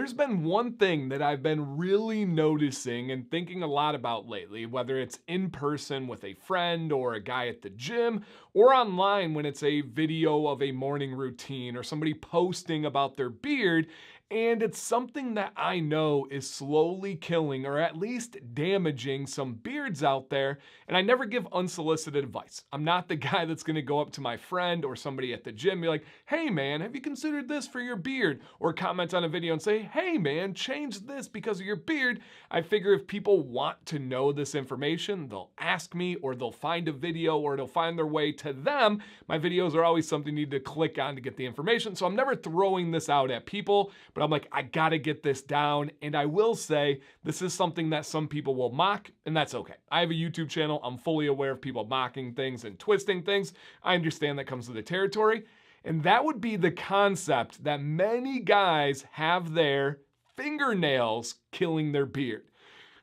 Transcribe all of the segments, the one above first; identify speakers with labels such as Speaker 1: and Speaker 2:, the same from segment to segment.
Speaker 1: There's been one thing that I've been really noticing and thinking a lot about lately, whether it's in person with a friend or a guy at the gym, or online when it's a video of a morning routine or somebody posting about their beard. And it's something that I know is slowly killing or at least damaging some beards out there. And I never give unsolicited advice. I'm not the guy that's going to go up to my friend or somebody at the gym and be like, hey man, have you considered this for your beard? Or comment on a video and say, hey man, change this because of your beard. I figure if people want to know this information, they'll ask me or they'll find a video or it'll find their way to them. My videos are always something you need to click on to get the information. So I'm never throwing this out at people, but I'm like, I gotta get this down. And I will say, this is something that some people will mock, and that's okay. I have a YouTube channel. I'm fully aware of people mocking things and twisting things. I understand that comes with the territory. And that would be the concept that many guys have their fingernails killing their beard.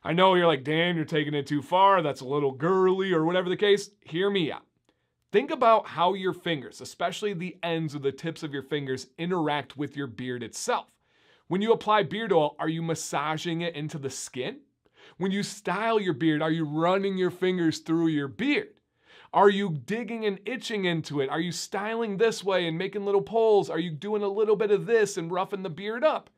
Speaker 1: I know you're like, Dan, you're taking it too far. That's a little girly or whatever the case. Hear me out. Think about how your fingers, especially the ends or the tips of your fingers, interact with your beard itself. When you apply beard oil, are you massaging it into the skin? When you style your beard, are you running your fingers through your beard? Are you digging and itching into it? Are you styling this way and making little pulls? Are you doing a little bit of this and roughing the beard up?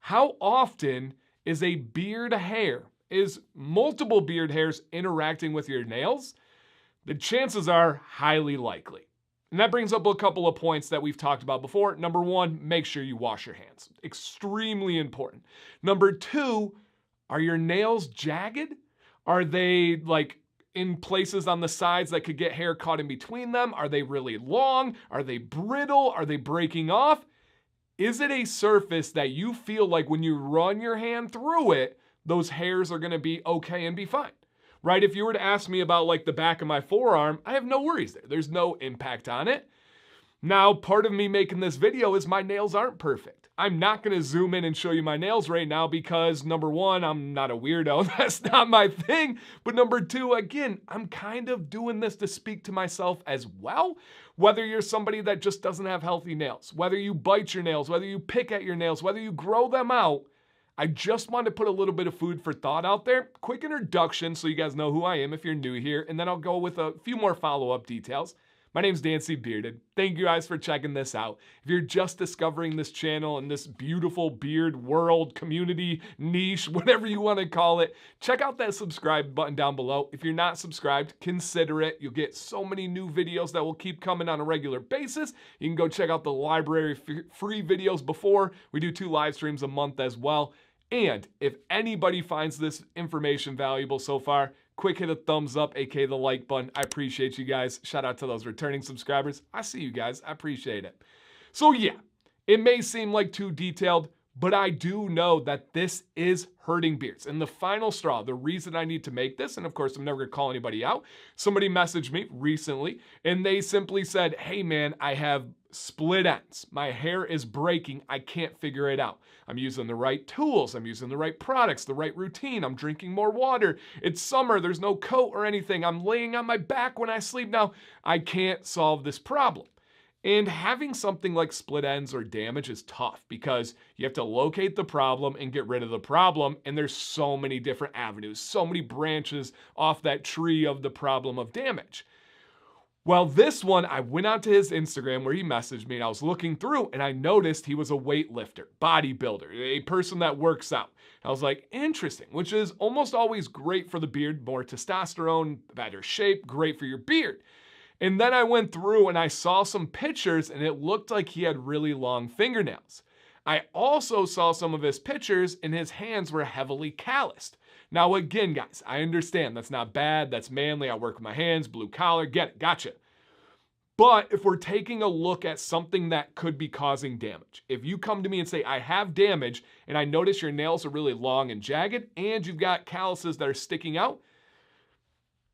Speaker 1: How often is a beard hair, is multiple beard hairs interacting with your nails? The chances are highly likely. And that brings up a couple of points that we've talked about before. Number one, make sure you wash your hands. Extremely important. Number two, are your nails jagged? Are they like in places on the sides that could get hair caught in between them? Are they really long? Are they brittle? Are they breaking off? Is it a surface that you feel like when you run your hand through it, those hairs are gonna be okay and be fine? Right? If you were to ask me about like the back of my forearm, I have no worries there. There's no impact on it. Now, part of me making this video is my nails aren't perfect. I'm not going to zoom in and show you my nails right now because number one, I'm not a weirdo. That's not my thing. But number two, again, I'm kind of doing this to speak to myself as well. Whether you're somebody that just doesn't have healthy nails, whether you bite your nails, whether you pick at your nails, whether you grow them out, I just wanted to put a little bit of food for thought out there. Quick introduction so you guys know who I am if you're new here, and then I'll go with a few more follow-up details. My name's Dan C. Bearded. Thank you guys for checking this out. If you're just discovering this channel and this beautiful beard world, community, niche, whatever you want to call it, check out that subscribe button down below. If you're not subscribed, consider it. You'll get so many new videos that will keep coming on a regular basis. You can go check out the library free videos before. We do 2 live streams a month as well. And if anybody finds this information valuable so far, quick hit a thumbs up, aka the like button. I appreciate you guys. Shout out to those returning subscribers. I see you guys. I appreciate it. So yeah, it may seem like too detailed, but I do know that this is hurting beards. And the final straw, the reason I need to make this, and of course I'm never gonna call anybody out, somebody messaged me recently and they simply said, hey man, I have split ends. My hair is breaking. I can't figure it out. I'm using the right tools. I'm using the right products, the right routine. I'm drinking more water. It's summer. There's no coat or anything. I'm laying on my back when I sleep now. I can't solve this problem. And having something like split ends or damage is tough because you have to locate the problem and get rid of the problem. And there's so many different avenues, so many branches off that tree of the problem of damage. Well, this one, I went onto his Instagram where he messaged me and I was looking through and I noticed he was a weightlifter, bodybuilder, a person that works out. I was like, interesting, which is almost always great for the beard, more testosterone, better shape, great for your beard. And then I went through and I saw some pictures and it looked like he had really long fingernails. I also saw some of his pictures and his hands were heavily calloused. Now again, guys, I understand that's not bad, that's manly, I work with my hands, blue collar, get it, gotcha. But if we're taking a look at something that could be causing damage, if you come to me and say, I have damage and I notice your nails are really long and jagged and you've got calluses that are sticking out,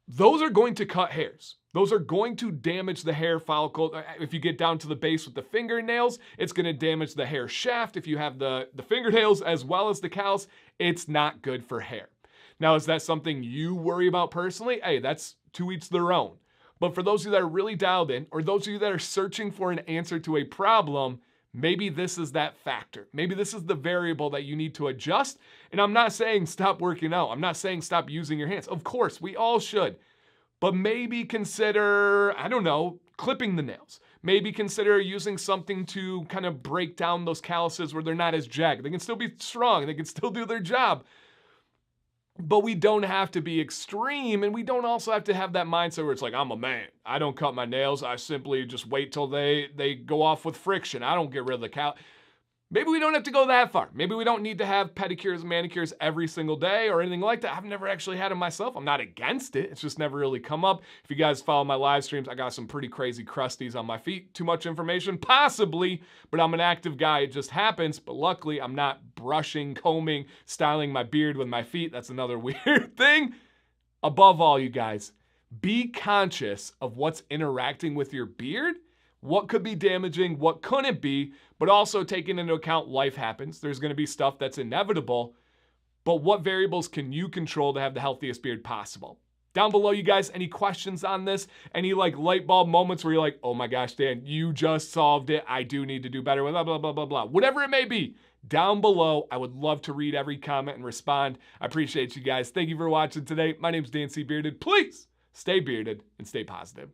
Speaker 1: those are going to cut hairs. Those are going to damage the hair follicle. If you get down to the base with the fingernails, it's going to damage the hair shaft. If you have the fingernails as well as the callus, it's not good for hair. Now, is that something you worry about personally? Hey, that's to each their own. But for those of you that are really dialed in, or those of you that are searching for an answer to a problem, Maybe this is that factor. Maybe this is the variable that you need to adjust. And I'm not saying stop working out. I'm not saying stop using your hands. Of course, we all should. But maybe consider, I don't know, clipping the nails. Maybe consider using something to kind of break down those calluses where they're not as jagged. They can still be strong. They can still do their job. But we don't have to be extreme, and we don't also have to have that mindset where it's like, I'm a man. I don't cut my nails. I simply just wait till they go off with friction. I don't get rid of the cal. Maybe we don't have to go that far. Maybe we don't need to have pedicures and manicures every single day or anything like that. I've never actually had them myself. I'm not against it. It's just never really come up. If you guys follow my live streams, I got some pretty crazy crusties on my feet. Too much information? Possibly, but I'm an active guy. It just happens. But luckily, I'm not brushing, combing, styling my beard with my feet. That's another weird thing. Above all, you guys, be conscious of what's interacting with your beard. What could be damaging, what couldn't be, but also taking into account life happens. There's gonna be stuff that's inevitable, but what variables can you control to have the healthiest beard possible? Down below, you guys, any questions on this? Any like light bulb moments where you're like, oh my gosh, Dan, you just solved it. I do need to do better with blah, blah, blah, blah, blah. Whatever it may be, down below. I would love to read every comment and respond. I appreciate you guys. Thank you for watching today. My name's Dan C. Bearded. Please stay bearded and stay positive.